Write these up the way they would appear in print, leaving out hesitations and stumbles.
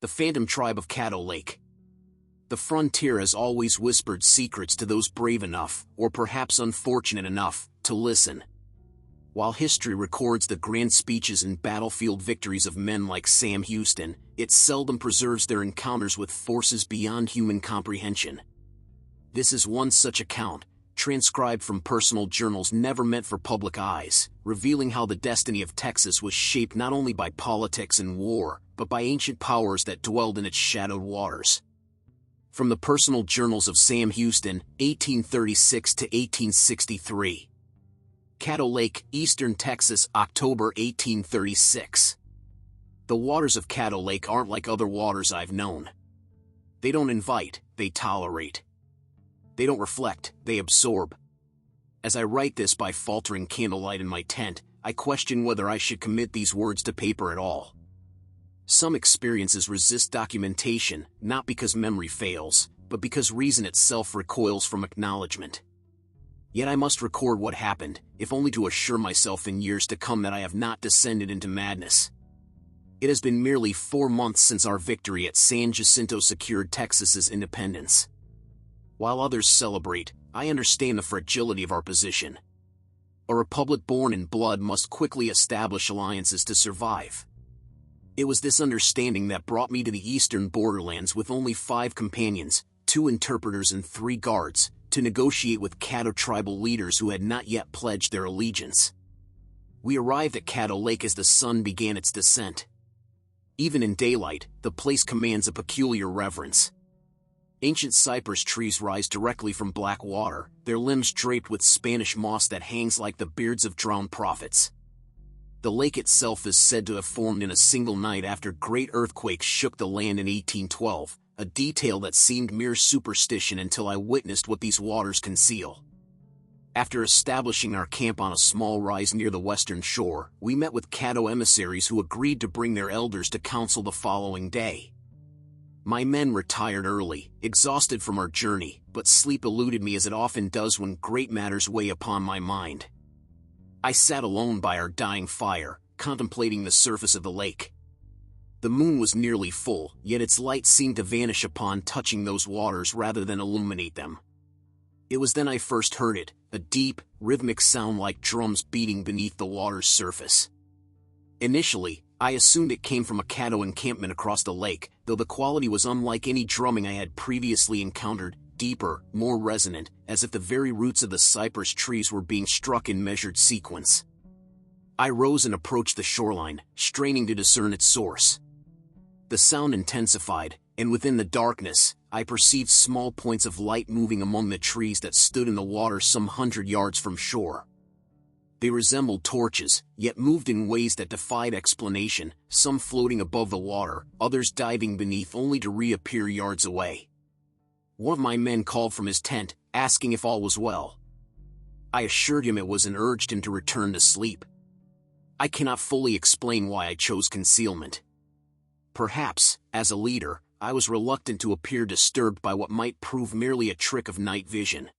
The phantom tribe of Caddo Lake. The frontier has always whispered secrets to those brave enough, or perhaps unfortunate enough, to listen. While history records the grand speeches and battlefield victories of men like Sam Houston, it seldom preserves their encounters with forces beyond human comprehension. This is one such account, transcribed from personal journals never meant for public eyes, revealing how the destiny of Texas was shaped not only by politics and war, but by ancient powers that dwelled in its shadowed waters. From the personal journals of Sam Houston, 1836 to 1863. Caddo Lake, Eastern Texas, October 1836. The waters of Caddo Lake aren't like other waters I've known. They don't invite, they tolerate. They don't reflect, they absorb. As I write this by faltering candlelight in my tent, I question whether I should commit these words to paper at all. Some experiences resist documentation, not because memory fails, but because reason itself recoils from acknowledgement. Yet I must record what happened, if only to assure myself in years to come that I have not descended into madness. It has been merely 4 months since our victory at San Jacinto secured Texas's independence. While others celebrate, I understand the fragility of our position. A republic born in blood must quickly establish alliances to survive. It was this understanding that brought me to the eastern borderlands with only 5 companions, 2 interpreters and 3 guards, to negotiate with Caddo tribal leaders who had not yet pledged their allegiance. We arrived at Caddo Lake as the sun began its descent. Even in daylight, the place commands a peculiar reverence. Ancient cypress trees rise directly from black water, their limbs draped with Spanish moss that hangs like the beards of drowned prophets. The lake itself is said to have formed in a single night after great earthquakes shook the land in 1812, a detail that seemed mere superstition until I witnessed what these waters conceal. After establishing our camp on a small rise near the western shore, we met with Caddo emissaries who agreed to bring their elders to council the following day. My men retired early, exhausted from our journey, but sleep eluded me as it often does when great matters weigh upon my mind. I sat alone by our dying fire, contemplating the surface of the lake. The moon was nearly full, yet its light seemed to vanish upon touching those waters rather than illuminate them. It was then I first heard it, a deep, rhythmic sound like drums beating beneath the water's surface. Initially, I assumed it came from a Caddo encampment across the lake, though the quality was unlike any drumming I had previously encountered, deeper, more resonant, as if the very roots of the cypress trees were being struck in measured sequence. I rose and approached the shoreline, straining to discern its source. The sound intensified, and within the darkness, I perceived small points of light moving among the trees that stood in the water some 100 yards from shore. They resembled torches, yet moved in ways that defied explanation, some floating above the water, others diving beneath only to reappear yards away. One of my men called from his tent, asking if all was well. I assured him it was and urged him to return to sleep. I cannot fully explain why I chose concealment. Perhaps, as a leader, I was reluctant to appear disturbed by what might prove merely a trick of night vision.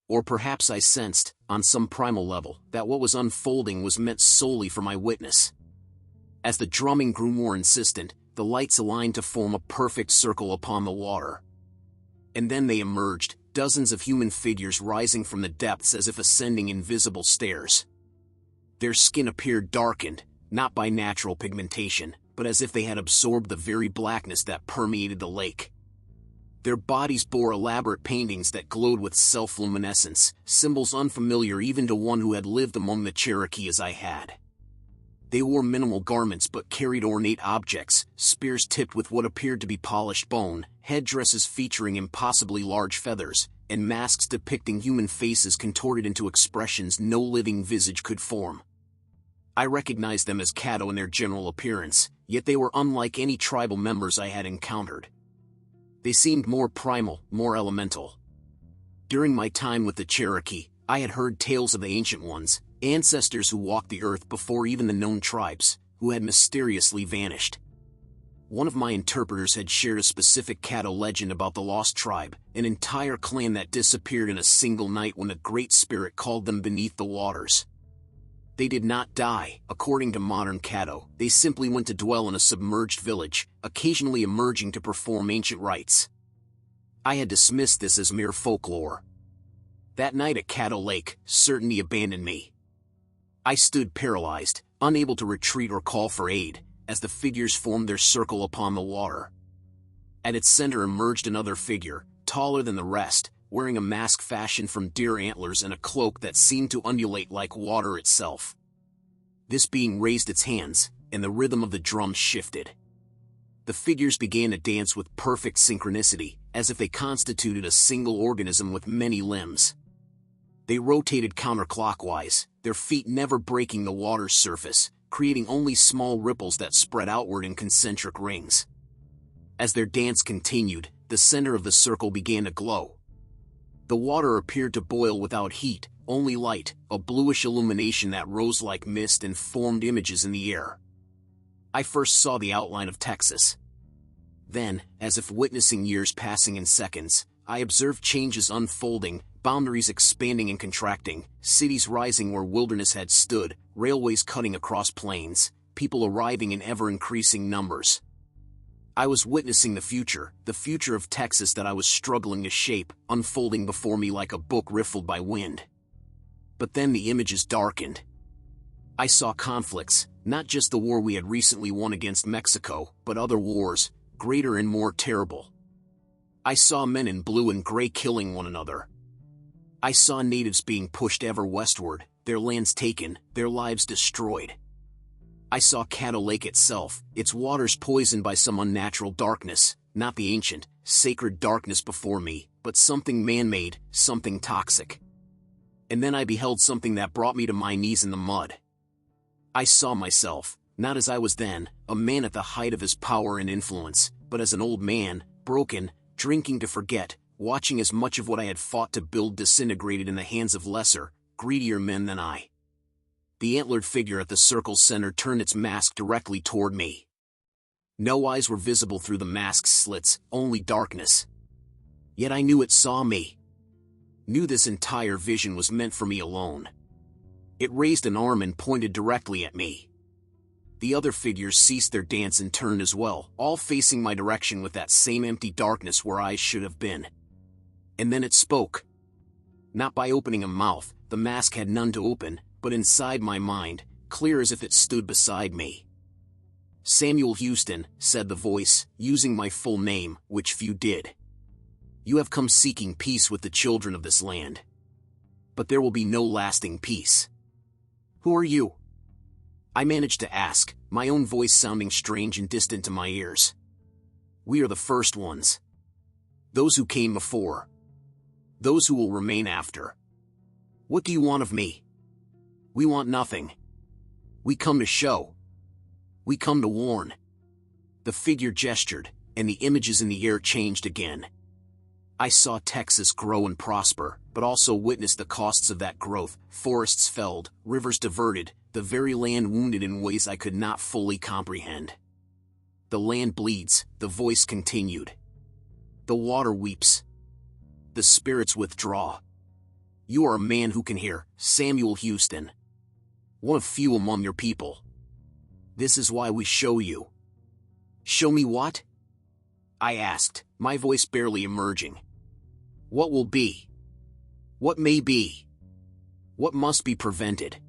Or perhaps I sensed, on some primal level, that what was unfolding was meant solely for my witness. As the drumming grew more insistent, the lights aligned to form a perfect circle upon the water. And then they emerged, dozens of human figures rising from the depths as if ascending invisible stairs. Their skin appeared darkened, not by natural pigmentation, but as if they had absorbed the very blackness that permeated the lake. Their bodies bore elaborate paintings that glowed with self-luminescence, symbols unfamiliar even to one who had lived among the Cherokee as I had. They wore minimal garments but carried ornate objects, spears tipped with what appeared to be polished bone, headdresses featuring impossibly large feathers, and masks depicting human faces contorted into expressions no living visage could form. I recognized them as Caddo in their general appearance, yet they were unlike any tribal members I had encountered. They seemed more primal, more elemental. During my time with the Cherokee, I had heard tales of the Ancient Ones, ancestors who walked the earth before even the known tribes, who had mysteriously vanished. One of my interpreters had shared a specific Caddo legend about the Lost Tribe, an entire clan that disappeared in a single night when the Great Spirit called them beneath the waters. They did not die, according to modern Caddo. They simply went to dwell in a submerged village, occasionally emerging to perform ancient rites. I had dismissed this as mere folklore. That night at Caddo Lake, certainty abandoned me. I stood paralyzed, unable to retreat or call for aid, as the figures formed their circle upon the water. At its center emerged another figure, taller than the rest, wearing a mask fashioned from deer antlers and a cloak that seemed to undulate like water itself. This being raised its hands, and the rhythm of the drums shifted. The figures began to dance with perfect synchronicity, as if they constituted a single organism with many limbs. They rotated counterclockwise, their feet never breaking the water's surface, creating only small ripples that spread outward in concentric rings. As their dance continued, the center of the circle began to glow. The water appeared to boil without heat, only light, a bluish illumination that rose like mist and formed images in the air. I first saw the outline of Texas. Then, as if witnessing years passing in seconds, I observed changes unfolding, boundaries expanding and contracting, cities rising where wilderness had stood, railways cutting across plains, people arriving in ever-increasing numbers. I was witnessing the future of Texas that I was struggling to shape, unfolding before me like a book riffled by wind. But then the images darkened. I saw conflicts, not just the war we had recently won against Mexico, but other wars, greater and more terrible. I saw men in blue and gray killing one another. I saw natives being pushed ever westward, their lands taken, their lives destroyed. I saw Caddo Lake itself, its waters poisoned by some unnatural darkness, not the ancient, sacred darkness before me, but something man-made, something toxic. And then I beheld something that brought me to my knees in the mud. I saw myself, not as I was then, a man at the height of his power and influence, but as an old man, broken, drinking to forget, watching as much of what I had fought to build disintegrated in the hands of lesser, greedier men than I. The antlered figure at the circle's center turned its mask directly toward me. No eyes were visible through the mask's slits, only darkness. Yet I knew it saw me. Knew this entire vision was meant for me alone. It raised an arm and pointed directly at me. The other figures ceased their dance and turned as well, all facing my direction with that same empty darkness where eyes should have been. And then it spoke. Not by opening a mouth, the mask had none to open, but inside my mind, clear as if it stood beside me. "Samuel Houston," said the voice, using my full name, which few did. "You have come seeking peace with the children of this land. But there will be no lasting peace. Who are you?" I managed to ask, my own voice sounding strange and distant to my ears. "We are the first ones. Those who came before. Those who will remain after. What do you want of me?" "We want nothing. We come to show. We come to warn." The figure gestured, and the images in the air changed again. I saw Texas grow and prosper, but also witnessed the costs of that growth, forests felled, rivers diverted, the very land wounded in ways I could not fully comprehend. "The land bleeds," the voice continued. "The water weeps. The spirits withdraw. You are a man who can hear, Samuel Houston. One of few among your people. This is why we show you." "Show me what?" I asked, my voice barely emerging. "What will be? What may be? What must be prevented?"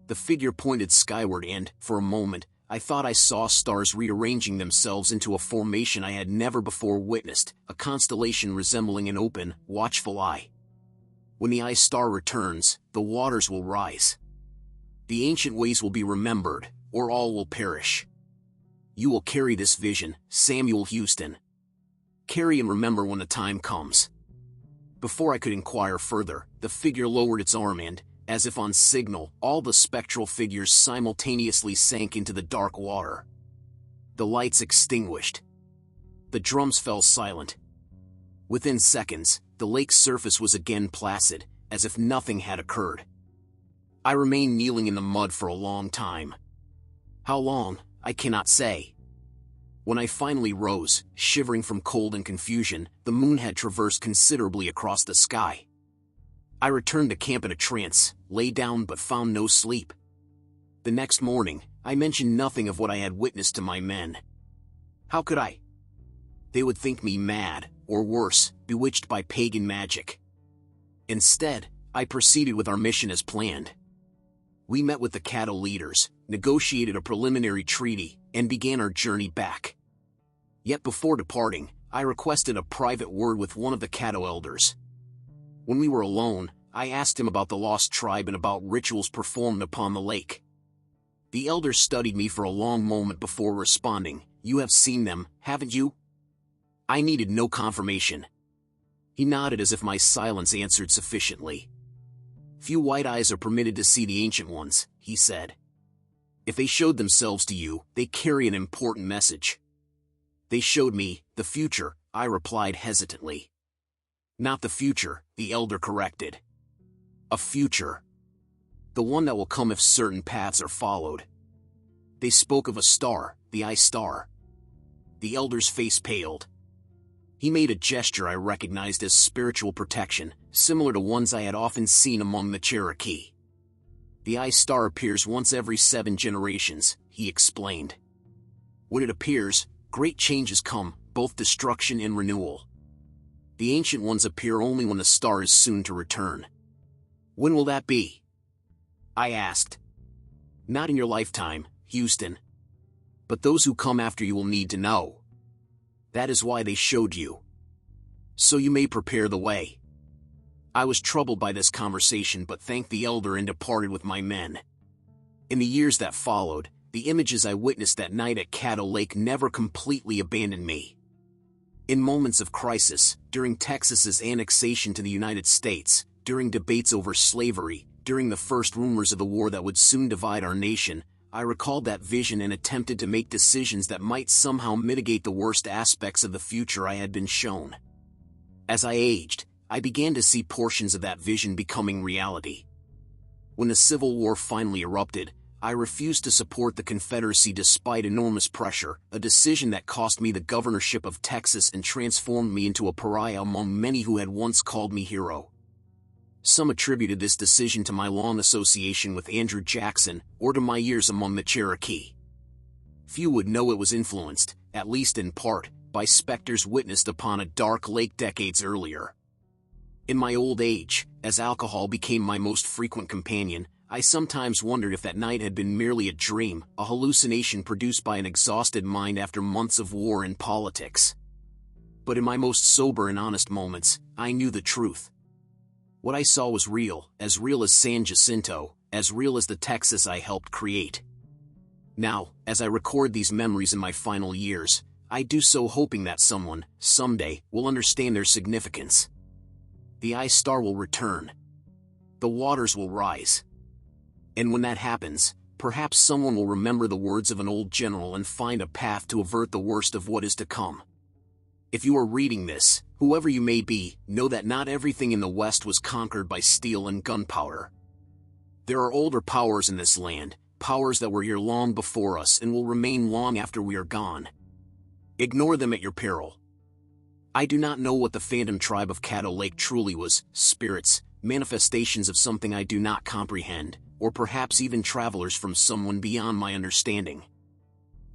The figure pointed skyward and, for a moment, I thought I saw stars rearranging themselves into a formation I had never before witnessed, a constellation resembling an open, watchful eye. "When the eye star returns, the waters will rise. The ancient ways will be remembered, or all will perish. You will carry this vision, Samuel Houston. Carry and remember when the time comes." Before I could inquire further, the figure lowered its arm and, as if on signal, all the spectral figures simultaneously sank into the dark water. The lights extinguished. The drums fell silent. Within seconds, the lake's surface was again placid, as if nothing had occurred. I remained kneeling in the mud for a long time. How long, I cannot say. When I finally rose, shivering from cold and confusion, the moon had traversed considerably across the sky. I returned to camp in a trance, lay down but found no sleep. The next morning, I mentioned nothing of what I had witnessed to my men. How could I? They would think me mad, or worse, bewitched by pagan magic. Instead, I proceeded with our mission as planned. We met with the Caddo leaders, negotiated a preliminary treaty, and began our journey back. Yet before departing, I requested a private word with one of the Caddo elders. When we were alone, I asked him about the lost tribe and about rituals performed upon the lake. The elder studied me for a long moment before responding, "You have seen them, haven't you?" I needed no confirmation. He nodded as if my silence answered sufficiently. "Few white eyes are permitted to see the Ancient Ones," he said. "If they showed themselves to you, they carry an important message." "They showed me the future," I replied hesitantly. "Not the future," the elder corrected. "A future. The one that will come if certain paths are followed." They spoke of a star, the Eye Star. The elder's face paled. He made a gesture I recognized as spiritual protection, similar to ones I had often seen among the Cherokee. "The Eye Star appears once every 7 generations, he explained. "When it appears, great changes come, both destruction and renewal. The Ancient Ones appear only when the star is soon to return." "When will that be?" I asked. "Not in your lifetime, Houston. But those who come after you will need to know. That is why they showed you. So you may prepare the way." I was troubled by this conversation but thanked the elder and departed with my men. In the years that followed, the images I witnessed that night at Caddo Lake never completely abandoned me. In moments of crisis, during Texas's annexation to the United States, during debates over slavery, during the first rumors of the war that would soon divide our nation, I recalled that vision and attempted to make decisions that might somehow mitigate the worst aspects of the future I had been shown. As I aged, I began to see portions of that vision becoming reality. When the Civil War finally erupted, I refused to support the Confederacy despite enormous pressure, a decision that cost me the governorship of Texas and transformed me into a pariah among many who had once called me hero. Some attributed this decision to my long association with Andrew Jackson, or to my years among the Cherokee. Few would know it was influenced, at least in part, by specters witnessed upon a dark lake decades earlier. In my old age, as alcohol became my most frequent companion, I sometimes wondered if that night had been merely a dream, a hallucination produced by an exhausted mind after months of war and politics. But in my most sober and honest moments, I knew the truth. What I saw was real as San Jacinto, as real as the Texas I helped create. Now, as I record these memories in my final years, I do so hoping that someone, someday, will understand their significance. The Eye Star will return. The waters will rise. And when that happens, perhaps someone will remember the words of an old general and find a path to avert the worst of what is to come. If you are reading this, whoever you may be, know that not everything in the West was conquered by steel and gunpowder. There are older powers in this land, powers that were here long before us and will remain long after we are gone. Ignore them at your peril. I do not know what the phantom tribe of Caddo Lake truly was, spirits, manifestations of something I do not comprehend, or perhaps even travelers from someone beyond my understanding.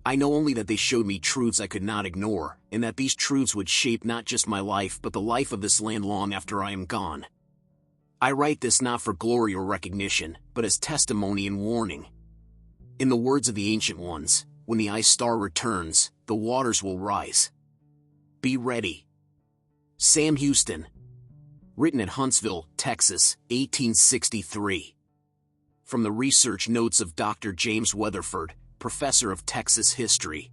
I know only that they showed me truths I could not ignore, and that these truths would shape not just my life but the life of this land long after I am gone. I write this not for glory or recognition, but as testimony and warning. In the words of the Ancient Ones, when the Eye Star returns, the waters will rise. Be ready. Sam Houston. Written at Huntsville, Texas, 1863. From the research notes of Dr. James Weatherford, Professor of Texas History.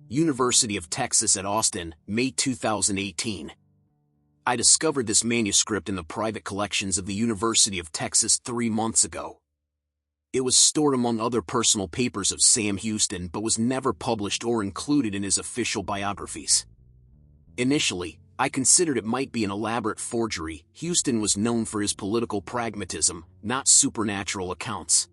University of Texas at Austin, May 2018. I discovered this manuscript in the private collections of the University of Texas 3 months ago. It was stored among other personal papers of Sam Houston but was never published or included in his official biographies. Initially, I considered it might be an elaborate forgery. Houston was known for his political pragmatism, not supernatural accounts.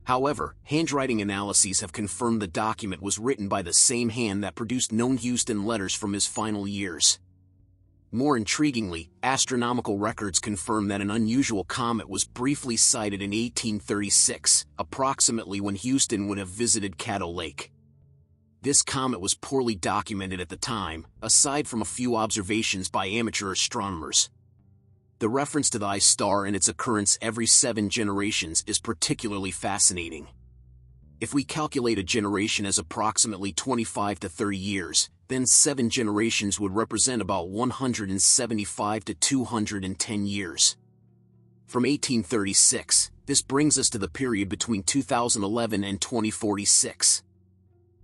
However, handwriting analyses have confirmed the document was written by the same hand that produced known Houston letters from his final years. More intriguingly, astronomical records confirm that an unusual comet was briefly sighted in 1836, approximately when Houston would have visited Caddo Lake. This comet was poorly documented at the time, aside from a few observations by amateur astronomers. The reference to the I star and its occurrence every 7 generations is particularly fascinating. If we calculate a generation as approximately 25 to 30 years, then 7 generations would represent about 175 to 210 years. From 1836, this brings us to the period between 2011 and 2046.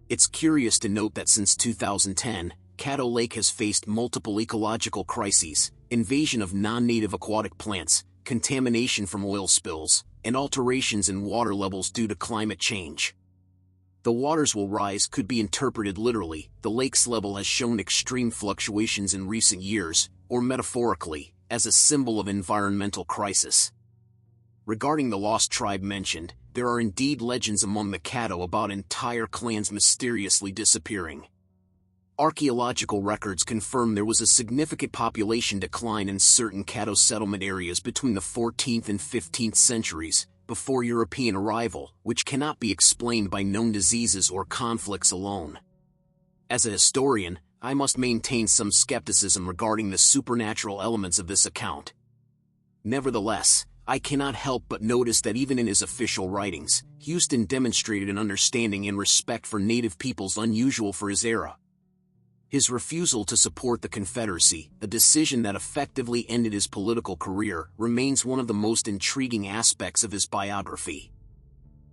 It's curious to note that since 2010, Caddo Lake has faced multiple ecological crises: invasion of non-native aquatic plants, contamination from oil spills, and alterations in water levels due to climate change. The waters will rise could be interpreted literally: the lake's level has shown extreme fluctuations in recent years, or metaphorically, as a symbol of environmental crisis. Regarding the lost tribe mentioned, there are indeed legends among the Caddo about entire clans mysteriously disappearing. Archaeological records confirm there was a significant population decline in certain Caddo settlement areas between the 14th and 15th centuries, before European arrival, which cannot be explained by known diseases or conflicts alone. As a historian, I must maintain some skepticism regarding the supernatural elements of this account. Nevertheless, I cannot help but notice that even in his official writings, Houston demonstrated an understanding and respect for native peoples unusual for his era. His refusal to support the Confederacy, a decision that effectively ended his political career, remains one of the most intriguing aspects of his biography.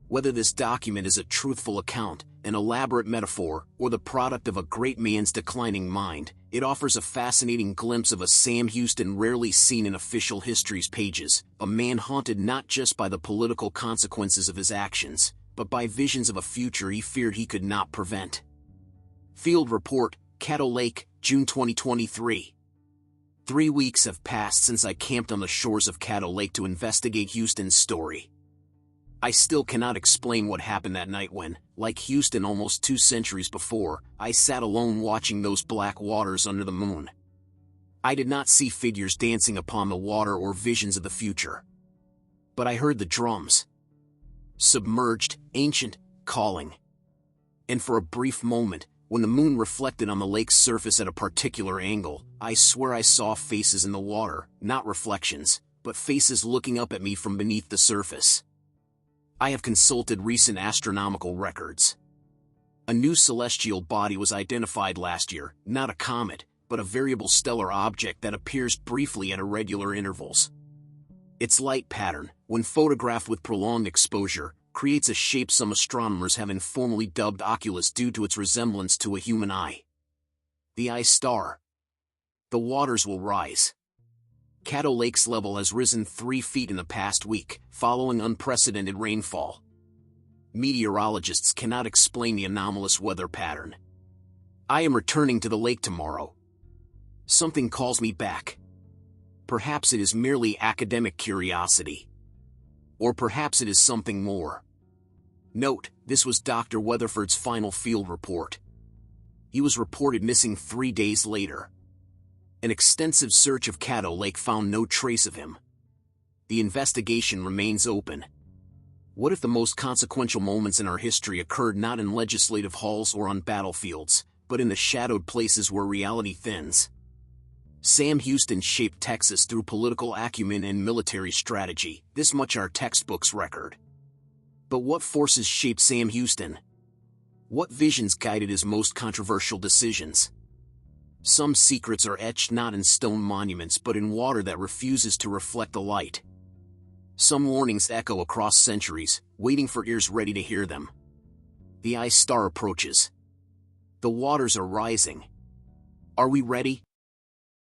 Whether this document is a truthful account, an elaborate metaphor, or the product of a great man's declining mind, it offers a fascinating glimpse of a Sam Houston rarely seen in official history's pages, a man haunted not just by the political consequences of his actions, but by visions of a future he feared he could not prevent. Field Report, Caddo Lake, June 2023. 3 weeks have passed since I camped on the shores of Caddo Lake to investigate Houston's story. I still cannot explain what happened that night when, like Houston almost 2 centuries before, I sat alone watching those black waters under the moon. I did not see figures dancing upon the water or visions of the future. But I heard the drums. Submerged, ancient, calling. And for a brief moment, when the moon reflected on the lake's surface at a particular angle, I swear I saw faces in the water, not reflections, but faces looking up at me from beneath the surface. I have consulted recent astronomical records. A new celestial body was identified last year, not a comet, but a variable stellar object that appears briefly at irregular intervals. Its light pattern, when photographed with prolonged exposure, creates a shape some astronomers have informally dubbed oculus due to its resemblance to a human eye. The eye star. The waters will rise. Caddo Lake's level has risen 3 feet in the past week, following unprecedented rainfall. Meteorologists cannot explain the anomalous weather pattern. I am returning to the lake tomorrow. Something calls me back. Perhaps it is merely academic curiosity. Or perhaps it is something more. Note, this was Dr. Weatherford's final field report. He was reported missing 3 days later. An extensive search of Caddo Lake found no trace of him. The investigation remains open. What if the most consequential moments in our history occurred not in legislative halls or on battlefields, but in the shadowed places where reality thins? Sam Houston shaped Texas through political acumen and military strategy, this much our textbooks record. But what forces shaped Sam Houston? What visions guided his most controversial decisions? Some secrets are etched not in stone monuments but in water that refuses to reflect the light. Some warnings echo across centuries, waiting for ears ready to hear them. The eye star approaches. The waters are rising. Are we ready?